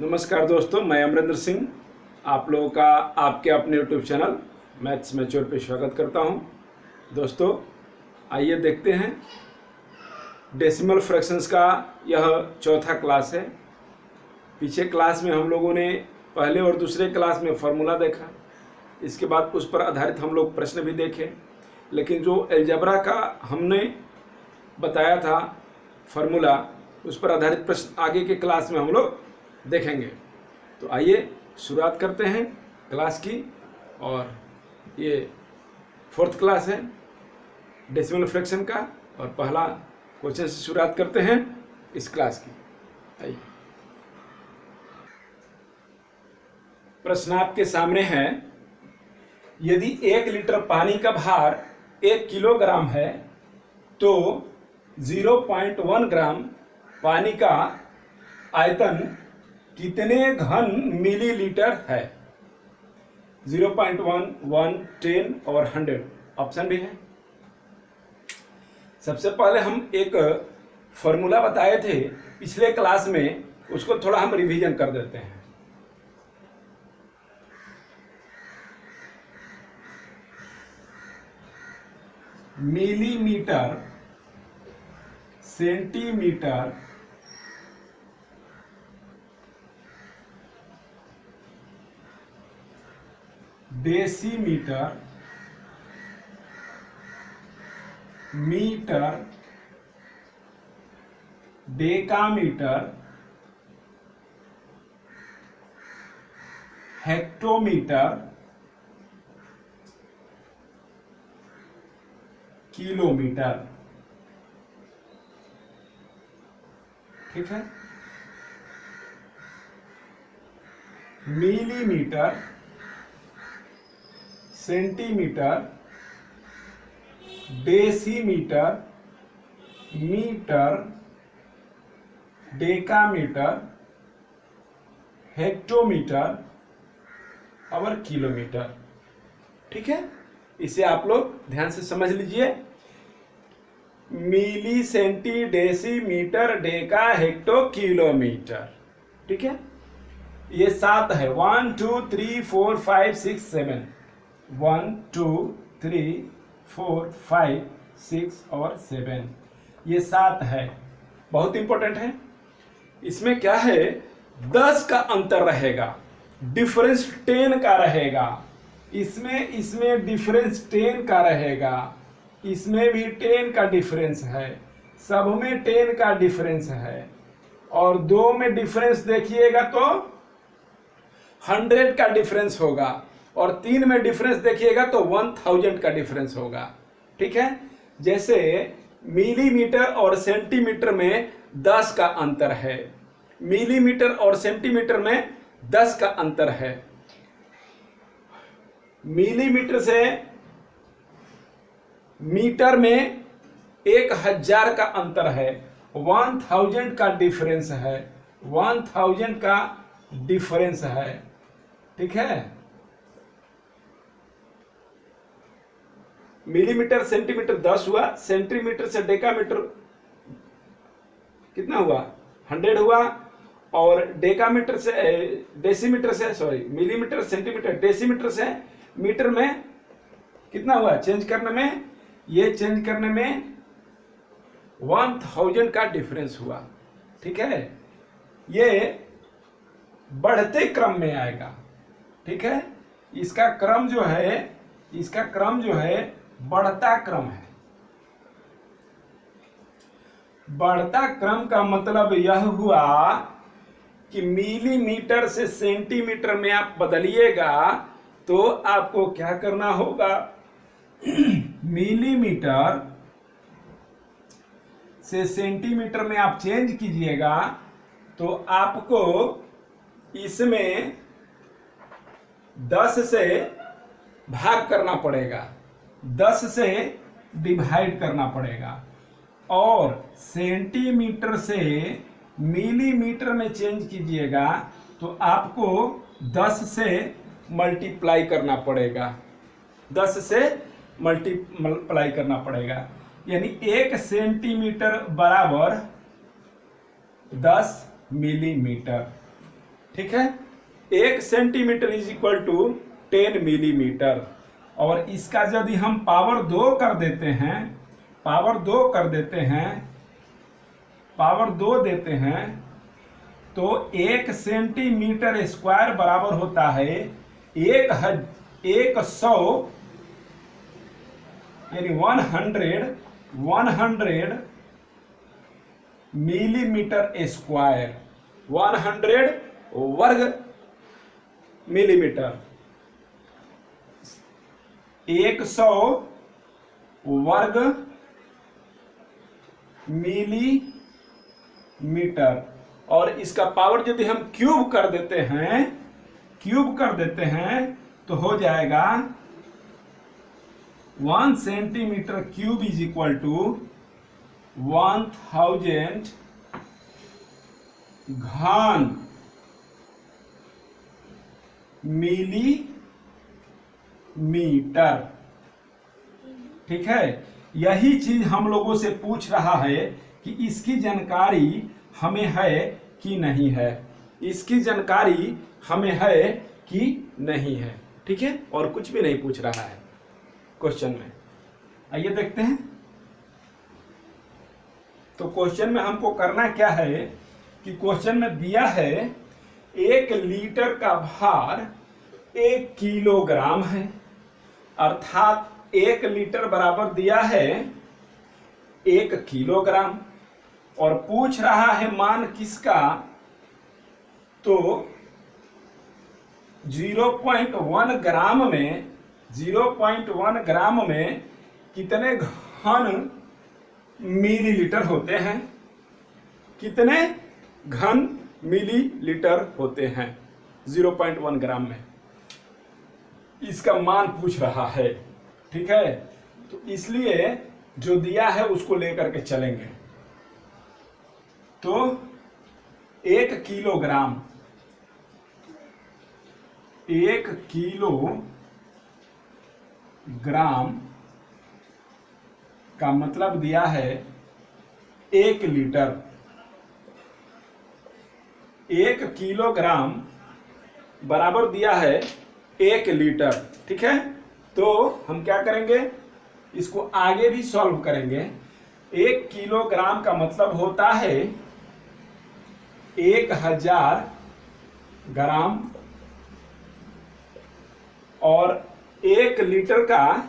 नमस्कार दोस्तों, मैं अमरिंदर सिंह आप लोगों का आपके अपने यूट्यूब चैनल मैथ्स मैच्योर पे स्वागत करता हूं। दोस्तों आइए देखते हैं, डेसिमल फ्रैक्शंस का यह चौथा क्लास है। पीछे क्लास में हम लोगों ने पहले और दूसरे क्लास में फार्मूला देखा, इसके बाद उस पर आधारित हम लोग प्रश्न भी देखे, लेकिन जो अलजेब्रा का हमने बताया था फार्मूला, उस पर आधारित प्रश्न आगे के क्लास में हम लोग देखेंगे। तो आइए शुरुआत करते हैं क्लास की, और ये फोर्थ क्लास है डेसिमल फ्रैक्शन का, और पहला क्वेश्चन से शुरुआत करते हैं इस क्लास की। आइए, प्रश्न आपके सामने है, यदि 1 लीटर पानी का भार 1 किलोग्राम है तो 0.1 ग्राम पानी का आयतन कितने घन मिलीलीटर है। 0.1, 1, 10 और 100 ऑप्शन भी है। सबसे पहले हम एक फॉर्मूला बताए थे पिछले क्लास में, उसको थोड़ा हम रिवीजन कर देते हैं। Millimetre, centimetre, decimetre, metre, decametre, hectometre, kilometre. ठीक है, millimetre, centimetre, decimetre, metre, decametre, hectometre और किलोमीटर। ठीक है, इसे आप लोग ध्यान से समझ लीजिए। Milli, centi, deci, metre, deca, hecto, kilometre. ठीक है, ये 7 है। 1 2 3 4 5 6 7, 1 2 3 4 5 6 और 7, ये 7 है। बहुत इंपॉर्टेंट है। इसमें क्या है, 10 का अंतर रहेगा, डिफरेंस 10 का रहेगा। इसमें डिफरेंस 10 का रहेगा, इसमें भी 10 का डिफरेंस है, सब में 10 का डिफरेंस है, और 2 में डिफरेंस देखिएगा तो 100 का डिफरेंस होगा, और 3 में डिफरेंस देखिएगा तो 1000 का डिफरेंस होगा। ठीक है, जैसे मिलीमीटर और सेंटीमीटर में 10 का अंतर है, मिलीमीटर और सेंटीमीटर में 10 का अंतर है। मिलीमीटर से मीटर में 1000 का अंतर है, 1000 का डिफरेंस है, 1000 का डिफरेंस है। ठीक है, मिलीमीटर सेंटीमीटर 10 हुआ, सेंटीमीटर से डेकामीटर कितना हुआ, 100 हुआ, और डेकामीटर से डेसीमीटर से, सॉरी, मिलीमीटर सेंटीमीटर डेसीमीटर से मीटर में कितना हुआ, चेंज करने में, ये चेंज करने में 1000 का डिफरेंस हुआ। ठीक है, ये बढ़ते क्रम में आएगा। ठीक है, इसका क्रम जो है बढ़ता क्रम है। बढ़ता क्रम का मतलब यह हुआ कि मिलीमीटर से सेंटीमीटर में आप बदलिएगा तो आपको क्या करना होगा, मिलीमीटर से सेंटीमीटर में आप चेंज कीजिएगा तो आपको इसमें 10 से भाग करना पड़ेगा, 10 से डिवाइड करना पड़ेगा, और सेंटीमीटर से मिलीमीटर में चेंज कीजिएगा तो आपको 10 से मल्टीप्लाई करना पड़ेगा, 10 से मल्टीप्लाई करना पड़ेगा, यानी 1 सेंटीमीटर बराबर 10 मिलीमीटर। ठीक है। 1 centimetre is equal to 10 millimetre. और इसका यदि हम पावर 2 कर देते हैं, पावर 2 देते हैं तो 1 सेंटीमीटर स्क्वायर बराबर होता है 100 यानी 100 मिलीमीटर स्क्वायर, 100 वर्ग मिलीमीटर, 100 वर्ग मिलीमीटर। और इसका पावर यदि हम क्यूब कर देते हैं तो हो जाएगा 1 centimetre cube is equal to 1000 घन मिलीमीटर। ठीक है, यही चीज हम लोगों से पूछ रहा है कि इसकी जानकारी हमें है कि नहीं है, इसकी जानकारी हमें है कि नहीं है। ठीक है, और कुछ भी नहीं पूछ रहा है क्वेश्चन में। आइए देखते हैं। तो क्वेश्चन में हमको करना क्या है कि क्वेश्चन में दिया है 1 लीटर का भार 1 किलोग्राम है, अर्थात 1 लीटर बराबर दिया है 1 किलोग्राम। और पूछ रहा है मान किसका, तो 0.1 ग्राम में कितने घन मिलीलीटर होते हैं, कितने घन मिलीलीटर होते हैं 0.1 ग्राम में, इसका मान पूछ रहा है। ठीक है, तो इसलिए जो दिया है उसको लेकर के चलेंगे। तो 1 किलोग्राम, 1 किलोग्राम का मतलब दिया है 1 लीटर। 1 किलोग्राम बराबर दिया है 1 लीटर। ठीक है, तो हम क्या करेंगे, इसको आगे भी सॉल्व करेंगे। 1 किलोग्राम का मतलब होता है 1000 ग्राम, और 1 लीटर का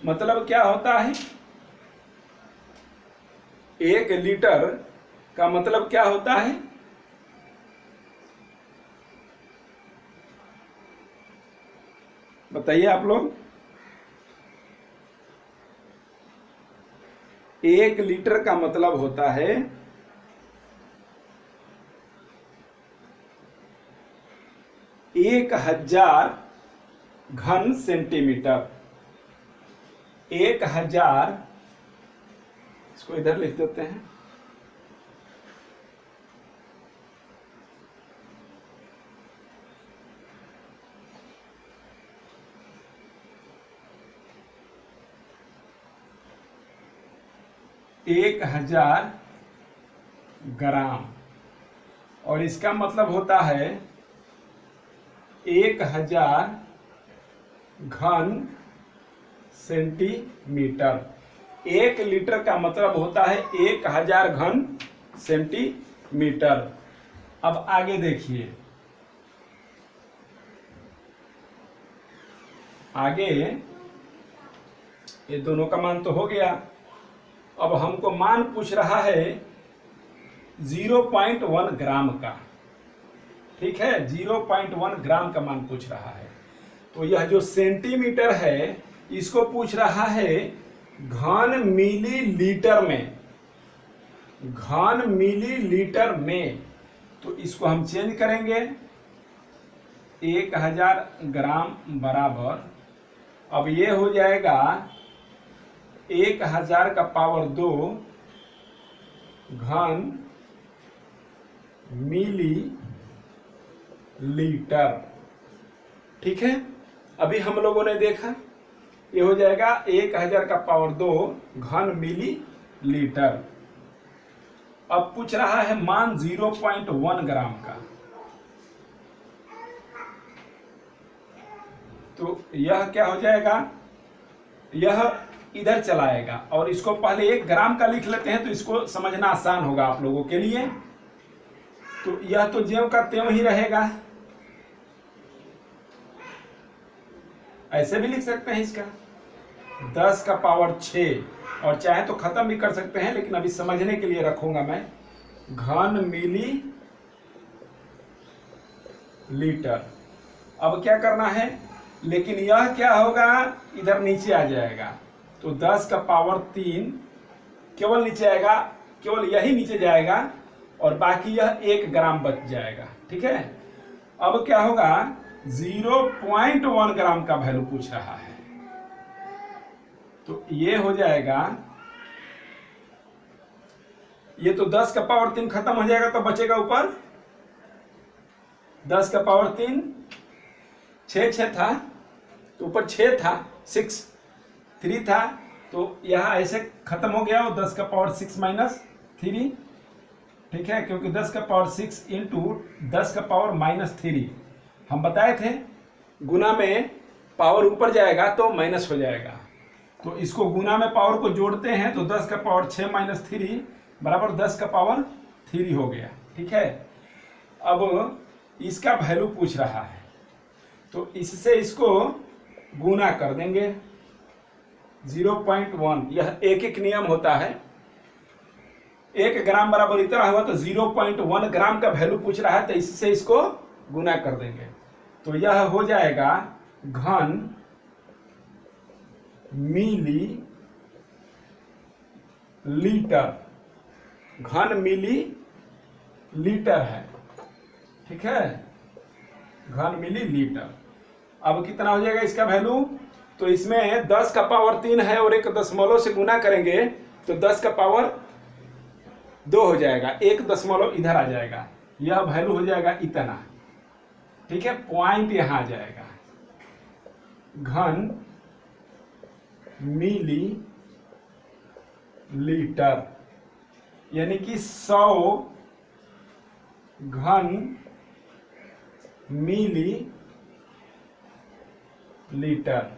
मतलब क्या होता है, 1 लीटर का मतलब क्या होता है, बताइए आप लोग। 1 लीटर का मतलब होता है 1000 घन सेंटीमीटर। 1000, इसको इधर लिख देते हैं, एक 1000 ग्राम, और इसका मतलब होता है 1000 घन सेंटीमीटर। 1 लीटर का मतलब होता है 1000 घन सेंटीमीटर। अब आगे देखिए, आगे ये दोनों का मान तो हो गया। अब हमको मान पूछ रहा है 0.1 ग्राम का। ठीक है, 0.1 ग्राम का मान पूछ रहा है। तो यह जो सेंटीमीटर है इसको पूछ रहा है घन मिलीलीटर में, घन मिलीलीटर में। तो इसको हम चेंज करेंगे, 1000 ग्राम बराबर, अब ये हो जाएगा 1000 का पावर 2 घन मिलीलीटर। ठीक है, अभी हम लोगों ने देखा ये हो जाएगा 1000 का पावर 2 घन मिलीलीटर। अब पूछ रहा है मान 0.1 ग्राम का। तो यह क्या हो जाएगा, यह इधर चलाएगा। और इसको पहले 1 ग्राम का लिख लेते हैं तो इसको समझना आसान होगा आप लोगों के लिए। तो यह तो ज्यों का त्यों ही रहेगा, ऐसे भी लिख सकते हैं इसका 10 का पावर 6, और चाहे तो खत्म भी कर सकते हैं, लेकिन अभी समझने के लिए रखूंगा मैं, घन मिली लीटर। अब क्या करना है, लेकिन यह क्या होगा, इधर नीचे आ जाएगा। तो 10 का पावर 3 केवल नीचे आएगा, केवल यही नीचे जाएगा, और बाकी यह 1 ग्राम बच जाएगा। ठीक है, अब क्या होगा, 0.1 ग्राम का वैल्यू पूछ रहा है, तो ये हो जाएगा, ये तो 10 का पावर 3 खत्म हो जाएगा, तो बचेगा ऊपर 10 का पावर 3, 6 था, तो ऊपर 6 था, 6 3 था, तो यहाँ ऐसे खत्म हो गया, और 10 का पावर 6 माइनस 3। ठीक है, क्योंकि 10 का पावर 6 इंटू 10 का पावर माइनस 3 हम बताए थे, गुना में पावर ऊपर जाएगा तो माइनस हो जाएगा, तो इसको गुना में पावर को जोड़ते हैं, तो 10 का पावर 6 माइनस 3 बराबर 10 का पावर 3 हो गया। ठीक है, अब इसका वैल्यू पूछ रहा है, तो इससे इसको गुना कर देंगे 0.1। यह एक नियम होता है, 1 ग्राम बराबर इतना हुआ, तो 0.1 ग्राम का वैल्यू पूछ रहा है, तो इससे इसको गुना कर देंगे, तो यह हो जाएगा घन मिली लीटर। घन मिली लीटर है। ठीक है, घन मिली लीटर। अब कितना हो जाएगा इसका वैल्यू, तो इसमें 10 का पावर 3 है और 1 दशमलव से गुना करेंगे तो 10 का पावर 2 हो जाएगा, 1 दशमलव इधर आ जाएगा, यह वैल्यू हो जाएगा इतना। ठीक है, पॉइंट यहां आ जाएगा, घन मिली लीटर, यानी कि 100 घन मिली लीटर।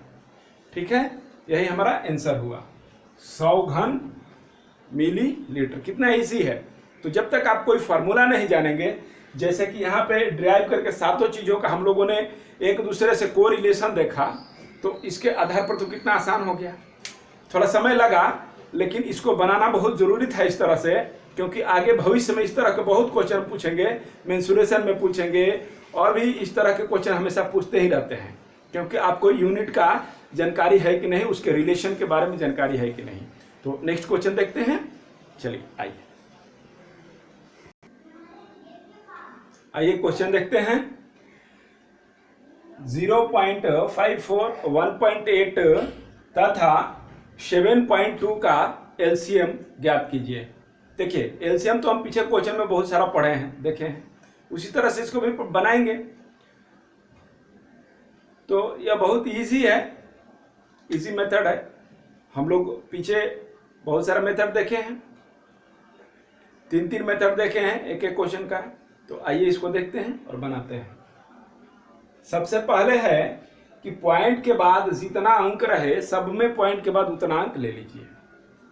ठीक है, यही हमारा आंसर हुआ, 100 घन मिली लीटर। कितना इजी है। तो जब तक आप कोई फार्मूला नहीं जानेंगे, जैसे कि यहाँ पे ड्राइव करके सातों चीजों का हम लोगों ने एक दूसरे से कोरिलेशन देखा, तो इसके आधार पर तो कितना आसान हो गया। थोड़ा समय लगा, लेकिन इसको बनाना बहुत जरूरी था इस तरह से, क्योंकि आगे भविष्य में इस तरह के बहुत क्वेश्चन पूछेंगे, मेंसुरेशन में पूछेंगे, और भी इस तरह के क्वेश्चन हमेशा पूछते ही रहते हैं, क्योंकि आपको यूनिट का जानकारी है कि नहीं, उसके रिलेशन के बारे में जानकारी है कि नहीं। तो नेक्स्ट क्वेश्चन देखते हैं, चलिए आइए क्वेश्चन देखते हैं। 0.54, 1.8 तथा 7.2 का एलसीएम ज्ञात कीजिए। देखिए, एलसीएम तो हम पीछे क्वेश्चन में बहुत सारा पढ़े हैं, देखे हैं, उसी तरह से इसको भी बनाएंगे। तो यह बहुत इजी है, इजी मेथड है। हम लोग पीछे बहुत सारा मेथड देखे हैं, 3 मेथड देखे हैं एक एक क्वेश्चन का। तो आइए इसको देखते हैं और बनाते हैं। सबसे पहले है कि पॉइंट के बाद जितना अंक रहे, सब में पॉइंट के बाद उतना अंक ले लीजिए।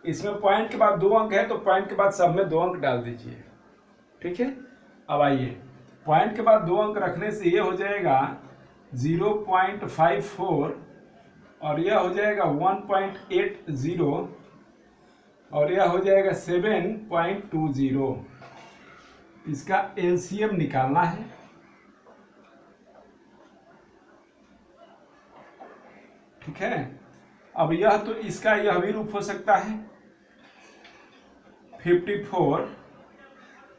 इसमें पॉइंट के बाद 2 अंक है, तो पॉइंट के बाद सब में 2 अंक डाल दीजिए। ठीक है, अब आइए, पॉइंट के बाद 2 अंक रखने से ये हो जाएगा 0.54, और यह हो जाएगा 1.80, और यह हो जाएगा 7.20। इसका एलसीएम निकालना है। ठीक है, अब यह तो इसका यह भी रूप हो सकता है 54,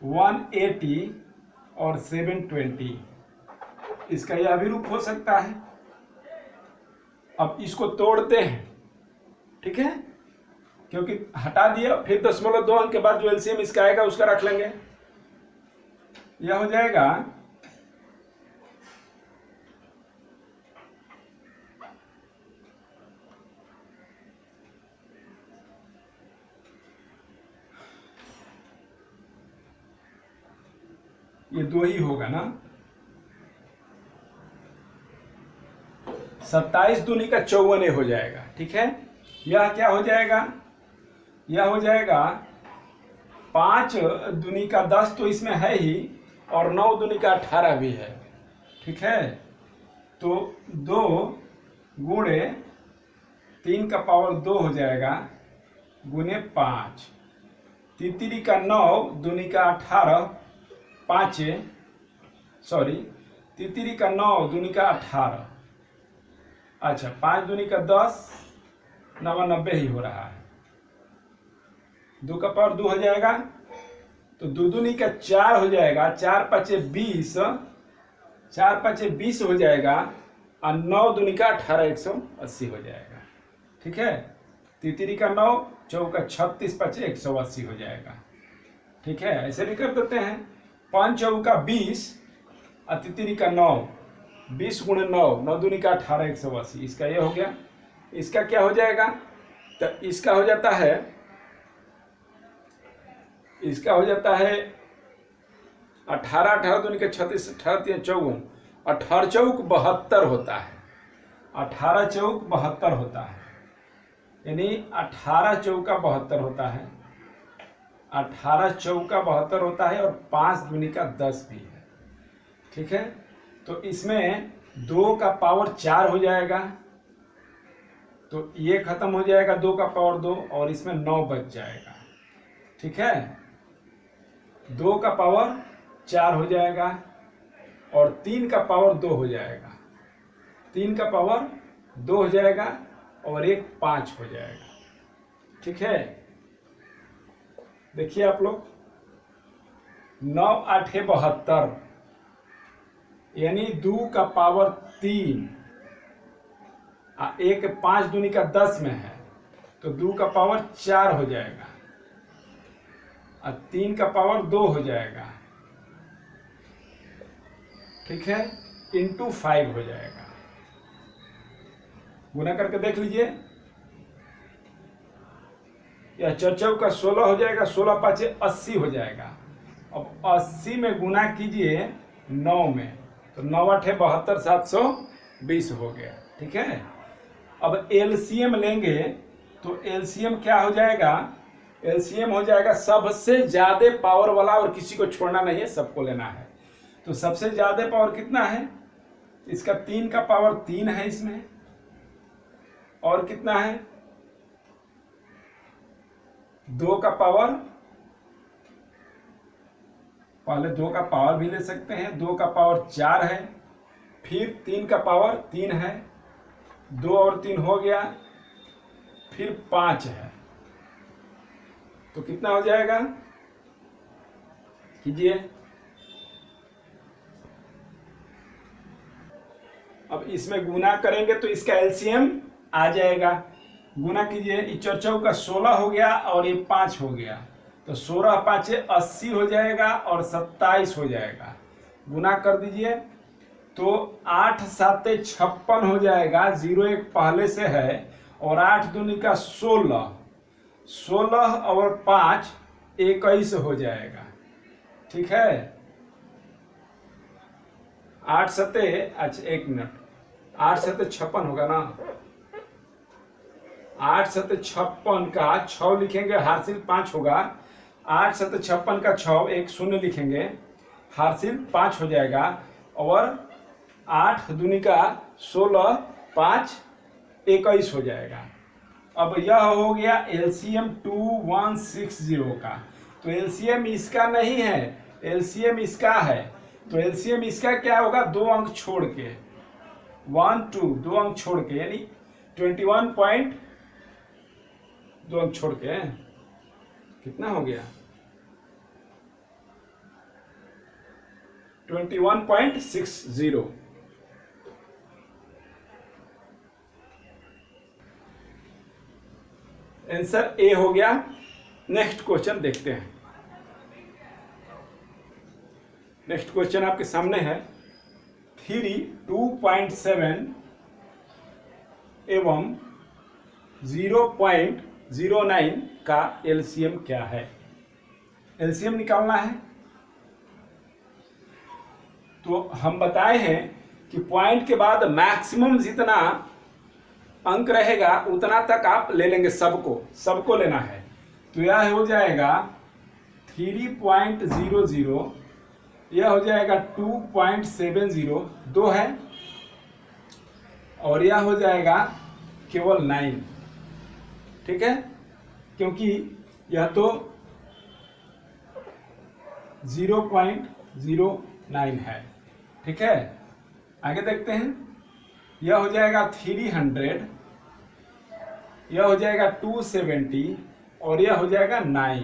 180 और 720, इसका यह भी रूप हो सकता है। अब इसको तोड़ते हैं, ठीक है, क्योंकि हटा दिया, फिर 0.2 अंक के बाद जो एलसीएम इसका आएगा उसका रख लेंगे। यह हो जाएगा ये 2 ही होगा ना, 27 दूनी का 54 हो जाएगा। ठीक है, यह क्या हो जाएगा, यह हो जाएगा 5 दूनी का 10 तो इसमें है ही, और 9 दूनी का 18 भी है। ठीक है, तो 2 गुणे 3 का पावर 2 हो जाएगा गुने 5, तितरी का 9 दूनी का 18, 5 सॉरी तितरी का 9 दूनी का 18, अच्छा 5 दूनी का 10, 90 ही हो रहा है। 2 का पावर 2 हो जाएगा, तो 2 दूनी का 4 हो जाएगा, 4 5 20, 4 5 20 हो जाएगा, और 9 दूनी का 18 180 हो जाएगा। ठीक है, तितरी का 9, चौका 36 5 180 हो जाएगा। ठीक है, ऐसे भी कर देते हैं, 5 चौका 20 और तितरी का 9, 20 गुणे 9, 9 दूनी का 18 180, इसका ये हो गया। इसका क्या हो जाएगा, तो इसका हो जाता है, इसका हो जाता है 18 18 दूनी का 36, 18 54, 18 चौक 72 होता है, 18 चौक 72 होता है, यानी 18 चौका 72 होता है, 18 चौका 72 होता है, और 5 दूनी का 10 भी है। ठीक है, तो इसमें 2 का पावर 4 हो जाएगा, तो ये खत्म हो जाएगा 2 का पावर 2, और इसमें 9 बच जाएगा। ठीक है, 2 का पावर 4 हो जाएगा, और 3 का पावर 2 हो जाएगा, 3 का पावर 2 हो जाएगा, और 1 5 हो जाएगा। ठीक है, देखिए आप लोग, 9 8 72, यानी 2 का पावर 3, 1 5 दूनी का 10 में है, तो 2 का पावर 4 हो जाएगा, और 3 का पावर 2 हो जाएगा। ठीक है, इंटू 5 हो जाएगा। गुना करके देख लीजिए, यह 4 चौक का 16 हो जाएगा, 16 5 80 हो जाएगा। अब 80 में गुना कीजिए 9 में, तो 9 8 72, 720 हो गया। ठीक है, अब एलसीएम लेंगे, तो एलसीएम क्या हो जाएगा, एलसीएम हो जाएगा सबसे ज्यादा पावर वाला, और किसी को छोड़ना नहीं है, सबको लेना है। तो सबसे ज्यादा पावर कितना है, इसका 3 का पावर 3 है इसमें, और कितना है 2 का पावर, पहले 2 का पावर भी ले सकते हैं, 2 का पावर 4 है, फिर 3 का पावर 3 है, 2 और 3 हो गया, फिर 5 है, तो कितना हो जाएगा, कीजिए। अब इसमें गुना करेंगे तो इसका एलसीएम आ जाएगा, गुना कीजिए, 4 चौक का 16 हो गया, और ये 5 हो गया, तो 16 5 80 हो जाएगा, और 27 हो जाएगा। गुना कर दीजिए, तो 8 7 56 हो जाएगा, 0 1 पहले से है, और 8 दूनी का 16, 16 और 5 21 हो जाएगा। ठीक है, 8 7, अच्छा 1 मिनट, 8 7 56 होगा ना, 8 7 56 का 6 लिखेंगे, हासिल 5 होगा, 8 7 56 का 6, 1 0 लिखेंगे, हासिल 5 हो जाएगा, और 8 दूनी का 16, 5 21 हो जाएगा। अब यह हो गया एलसीएम 2160 का, तो एलसीएम इसका नहीं है, एलसीएम इसका है, तो एलसीएम इसका क्या होगा, 2 अंक छोड़ के, 1 2 2 अंक छोड़ के, यानी 21 पॉइंट 2 अंक छोड़ के कितना हो गया, 21.60। आंसर ए हो गया। नेक्स्ट क्वेश्चन देखते हैं। नेक्स्ट क्वेश्चन आपके सामने है, 3 2.7 एवं 0.09 का एलसीएम क्या है। एलसीएम निकालना है। तो हम बताए हैं कि पॉइंट के बाद मैक्सिमम जितना अंक रहेगा उतना तक आप ले लेंगे, सबको लेना है। तो यह हो जाएगा 3.00, यह हो जाएगा 2.70, 2 है, और यह हो जाएगा केवल 9, ठीक है, क्योंकि यह तो 0.09 है, ठीक है। आगे देखते हैं, यह हो जाएगा 300, यह हो जाएगा 270, और यह हो जाएगा 9।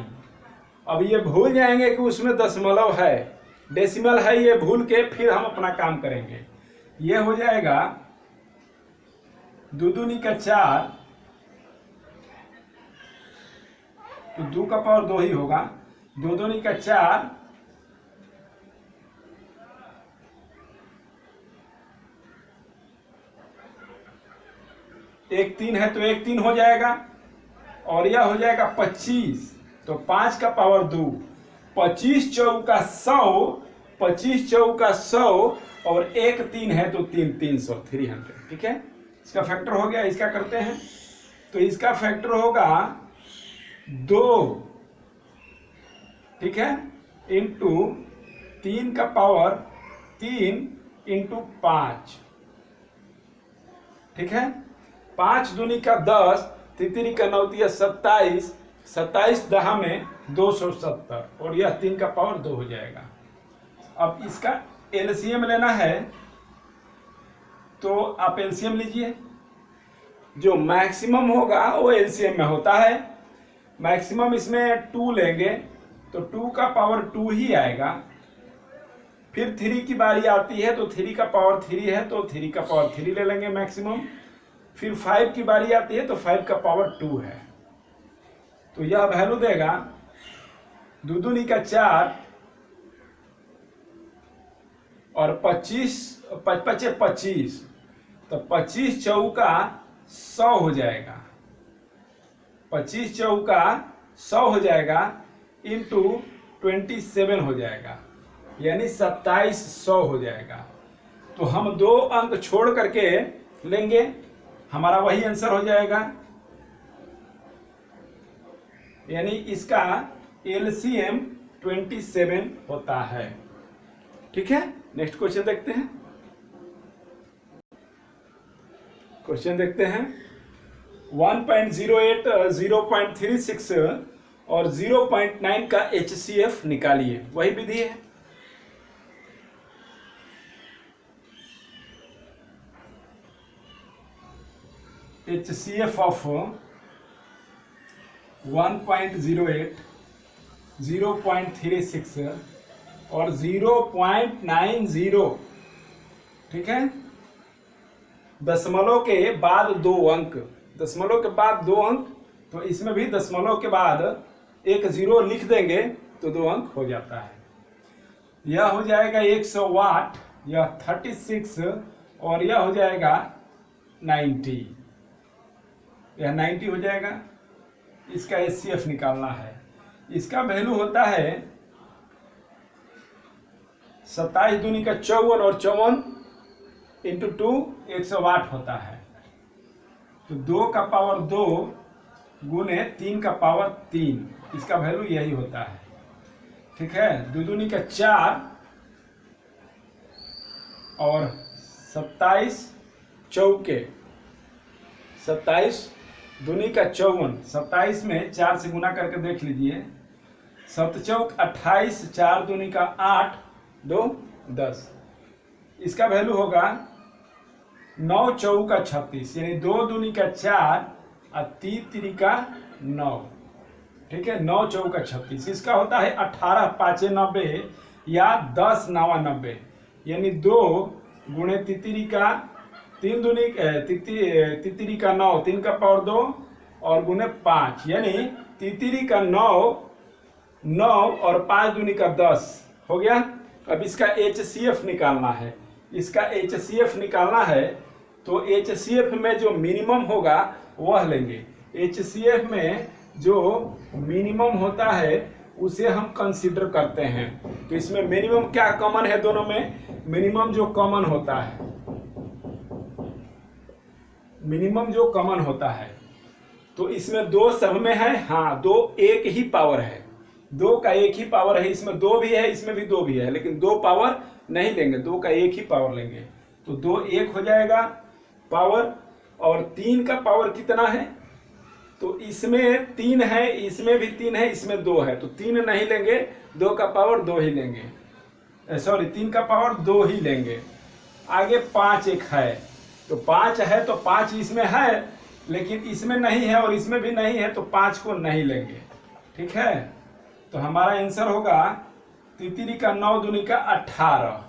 अब ये भूल जाएंगे कि उसमें दशमलव है, डेसिमल है, ये भूल के फिर हम अपना काम करेंगे। ये हो जाएगा 2 दूनी का 4, तो 2 का पावर 2 ही होगा, 2 दूनी का 4, एक 3 है तो 1 3 हो जाएगा, और यह हो जाएगा 25, तो 5 का पावर 2, 25 चौका 100, 25 चौका 100, और 1 3 है तो 3 300, 300, ठीक है। इसका फैक्टर हो गया, इसका करते हैं, तो इसका फैक्टर होगा 2, ठीक है, इंटू 3 का पावर 3 इंटू 5, ठीक है। 5 दूनी का 10, तितरी का 9 27, 27 दहा में 270, और यह 3 का पावर 2 हो जाएगा। अब इसका एलसीएम लेना है, तो आप एलसीएम लीजिए। जो मैक्सिमम होगा वो एलसीएम में होता है। मैक्सिमम इसमें 2 लेंगे तो 2 का पावर 2 ही आएगा। फिर 3 की बारी आती है तो 3 का पावर 3 है तो 3 का पावर 3 ले लेंगे मैक्सिमम। फिर 5 की बारी आती है तो 5 का पावर 2 है। तो यह वैल्यू देगा 2 दूनी का 4 और 25 पचे 25, तो 25 चौका 100 हो जाएगा। 25 चौका 100 हो जाएगा इंटू 27 हो जाएगा, यानी 2700 हो जाएगा। तो हम 2 अंक छोड़ करके लेंगे, हमारा वही आंसर हो जाएगा। यानी इसका एलसीएम 27 होता है। ठीक है, नेक्स्ट क्वेश्चन देखते हैं। क्वेश्चन देखते हैं 1.08, 0.36 और 0.9 का HCF निकालिए। वही विधि है। HCF ऑफ 1.08, 0.36 और 0.90, ठीक है। दशमलव के बाद 2 अंक, दशमलव के बाद 2 अंक, तो इसमें भी दशमलव के बाद एक 0 लिख देंगे तो 2 अंक हो जाता है। यह हो जाएगा 100 वाट, यह 36 और यह हो जाएगा 90, यह 90 हो जाएगा। इसका HCF निकालना है। इसका वैल्यू होता है 27 दूनी का 54 और 54 इंटू 2 108 होता है। तो 2 का पावर 2 गुने 3 का पावर 3, इसका वैल्यू यही होता है। ठीक है, 2 दूनी का 4 और 27 चौके, 27 दूनी का 54, 27 में 4 से गुना करके देख लीजिए। 7 चौक 28, 4 दूनी का 8, 2 10। इसका वैल्यू होगा 9 चौका 36, यानी 2 दूनी का 4 और 3 3 का 9। ठीक है, 9 चौका 36। इसका होता है 18 5 90 या 10 9 90, यानी 2 गुणे तितरी का 3 दूनी तितरी का 9, 3 का पावर 2 और गुणे 5, यानी तितरी का 9 और 5 दूनी का 10 हो गया। अब इसका HCF निकालना है। इसका HCF निकालना है तो HCF में जो मिनिमम होगा वह लेंगे। HCF में जो मिनिमम होता है उसे हम कंसीडर करते हैं। तो इसमें मिनिमम क्या कॉमन है, दोनों में मिनिमम जो कॉमन होता है मिनिमम जो कॉमन होता है, तो इसमें दो सब में है, हाँ दो एक ही पावर है, दो का एक ही पावर है, इसमें दो भी है इसमें भी दो भी है, लेकिन दो पावर नहीं लेंगे, दो का एक ही पावर लेंगे, तो दो एक हो जाएगा पावर। और तीन का पावर कितना है, तो इसमें तीन है, इसमें भी तीन है, इसमें दो है, तो तीन नहीं लेंगे, दो का पावर दो ही लेंगे, सॉरी तीन का पावर दो ही लेंगे। आगे पाँच एक है, तो पाँच है तो पाँच इसमें है, लेकिन इसमें नहीं है और इसमें भी नहीं है, तो पाँच को नहीं लेंगे। ठीक है, तो हमारा आंसर होगा तितली का 9 दूनी का 18,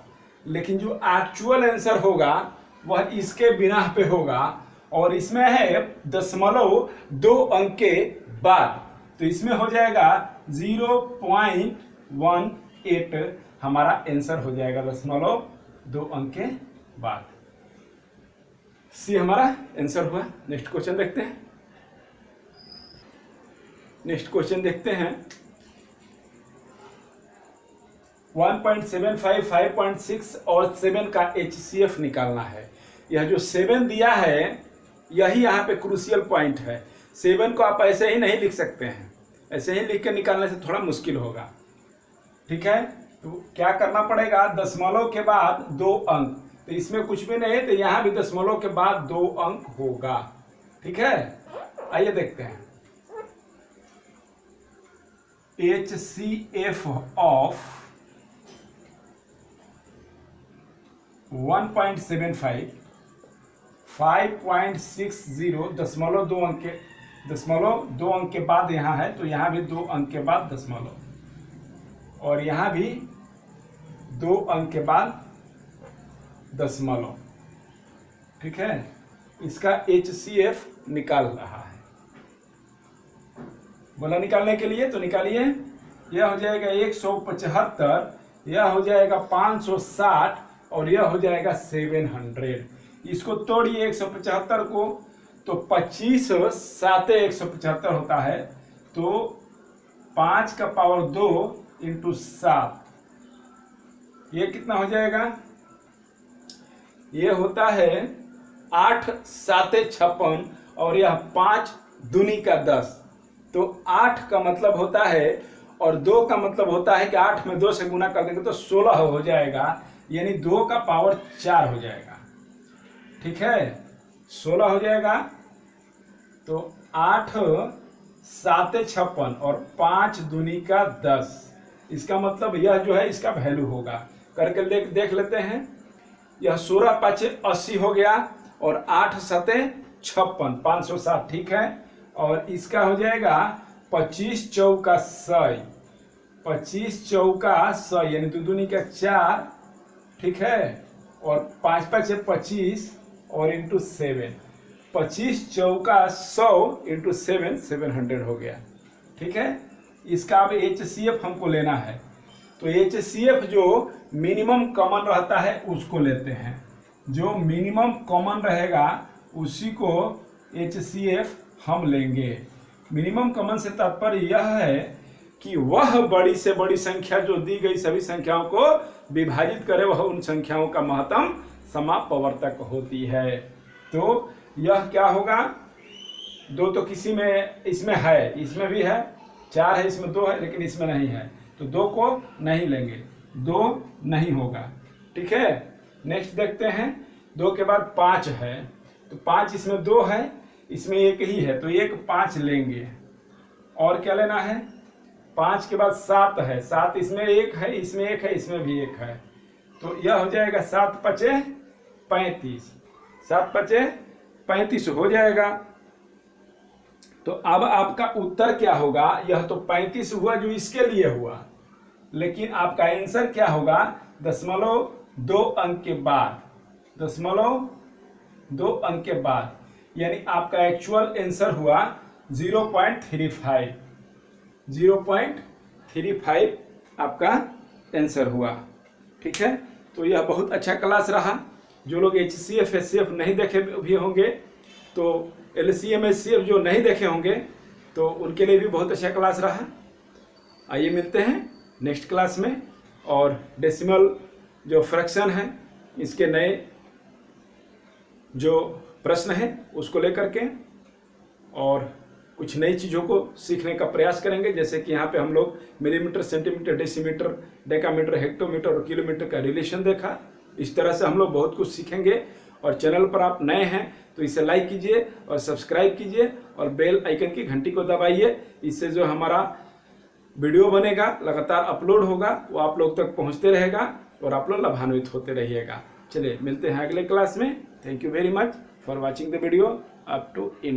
लेकिन जो एक्चुअल आंसर होगा वह इसके बिना पे होगा, और इसमें है 0.2 के बाद, तो इसमें हो जाएगा 0.18, हमारा आंसर हो जाएगा 0.2 के बाद। सी हमारा आंसर हुआ। नेक्स्ट क्वेश्चन देखते हैं। नेक्स्ट क्वेश्चन देखते हैं 1.75, 5.6 और 7 का HCF निकालना है। यह जो 7 दिया है यही यहाँ पे क्रूशियल पॉइंट है। 7 को आप ऐसे ही नहीं लिख सकते हैं, ऐसे ही लिख के निकालने से थोड़ा मुश्किल होगा। ठीक है, तो क्या करना पड़ेगा, दशमलव के बाद 2 अंक, तो इसमें कुछ भी नहीं है तो यहाँ भी दशमलव के बाद 2 अंक होगा। ठीक है, आइए देखते हैं। HCF ऑफ 1.75, 5.60, दशमलव 2 अंक के, दशमलव 2 अंक के बाद यहाँ है, तो यहाँ भी 2 अंक के बाद दशमलव, और यहाँ भी 2 अंक के बाद दशमलव। ठीक है, इसका HCF निकाल रहा है। बोला निकालने के लिए, तो निकालिए। यह हो जाएगा 175, यह हो जाएगा 560 और यह हो जाएगा 700। इसको तोड़िए 175 को, तो 25 7 175 होता है, तो 5 का पावर 2 इंटू 7, ये कितना हो जाएगा, ये होता है 8 7 56 और यह 5 दूनी का 10, तो 8 का मतलब होता है और 2 का मतलब होता है कि 8 में 2 से गुना कर देंगे तो 16 हो जाएगा, यानी 2 का पावर 4 हो जाएगा। ठीक है, 16 हो जाएगा, तो 8 7 56 और 5 दूनी का 10, इसका मतलब यह जो है इसका वैल्यू होगा। करके देख लेते हैं। यह 16 5 80 हो गया और 8 7 56, 560। ठीक है, और इसका हो जाएगा 25 चौका 100, 25 चौका 100 यानी 2 दूनी का 4। ठीक है, और 5 5 25 और इंटू 7, 25 चौका 100 इंटू 7, 700 हो गया। ठीक है, इसका अब HCF हमको लेना है, तो HCF जो मिनिमम कॉमन रहता है उसको लेते हैं, जो मिनिमम कॉमन रहेगा उसी को HCF हम लेंगे। मिनिमम कॉमन से तात्पर्य यह है कि वह बड़ी से बड़ी संख्या जो दी गई सभी संख्याओं को विभाजित करे, वह उन संख्याओं का महत्तम समापवर्तक होती है। तो यह क्या होगा, 2 तो किसी में इसमें है, इसमें भी है, 4 है, इसमें 2 है, लेकिन इसमें नहीं है, तो 2 को नहीं लेंगे, 2 नहीं होगा। ठीक है, नेक्स्ट देखते हैं। 2 के बाद 5 है, तो 5 इसमें 2 है, इसमें 1 ही है, तो 1 5 लेंगे। और क्या लेना है, 5 के बाद 7 है, 7 इसमें 1 है, इसमें 1 है, इसमें भी 1 है, तो यह हो जाएगा 7 5 35, 7 5 35 हो जाएगा। तो अब आपका उत्तर क्या होगा, यह तो 35 हुआ जो इसके लिए हुआ, लेकिन आपका आंसर क्या होगा, 0.2 अंक के बाद, 0.2 अंक के बाद, यानी आपका एक्चुअल आंसर हुआ 0.35, 0.35 आपका आंसर हुआ। ठीक है, तो यह बहुत अच्छा क्लास रहा। जो लोग HCF SCF नहीं देखे भी होंगे, तो LCM HCF जो नहीं देखे होंगे, तो उनके लिए भी बहुत अच्छा क्लास रहा। आइए मिलते हैं नेक्स्ट क्लास में, और डेसिमल जो फ्रैक्शन है इसके नए जो प्रश्न है उसको लेकर के और कुछ नई चीज़ों को सीखने का प्रयास करेंगे। जैसे कि यहाँ पे हम लोग millimetre, centimetre, decimetre, decametre, hectometre और किलोमीटर का रिलेशन देखा। इस तरह से हम लोग बहुत कुछ सीखेंगे। और चैनल पर आप नए हैं तो इसे लाइक कीजिए और सब्सक्राइब कीजिए और बेल आइकन की घंटी को दबाइए। इससे जो हमारा वीडियो बनेगा, लगातार अपलोड होगा, वो आप लोग तक पहुँचते रहेगा और आप लोग लाभान्वित होते रहिएगा। चलिए मिलते हैं अगले क्लास में। Thank you very much for watching the video up to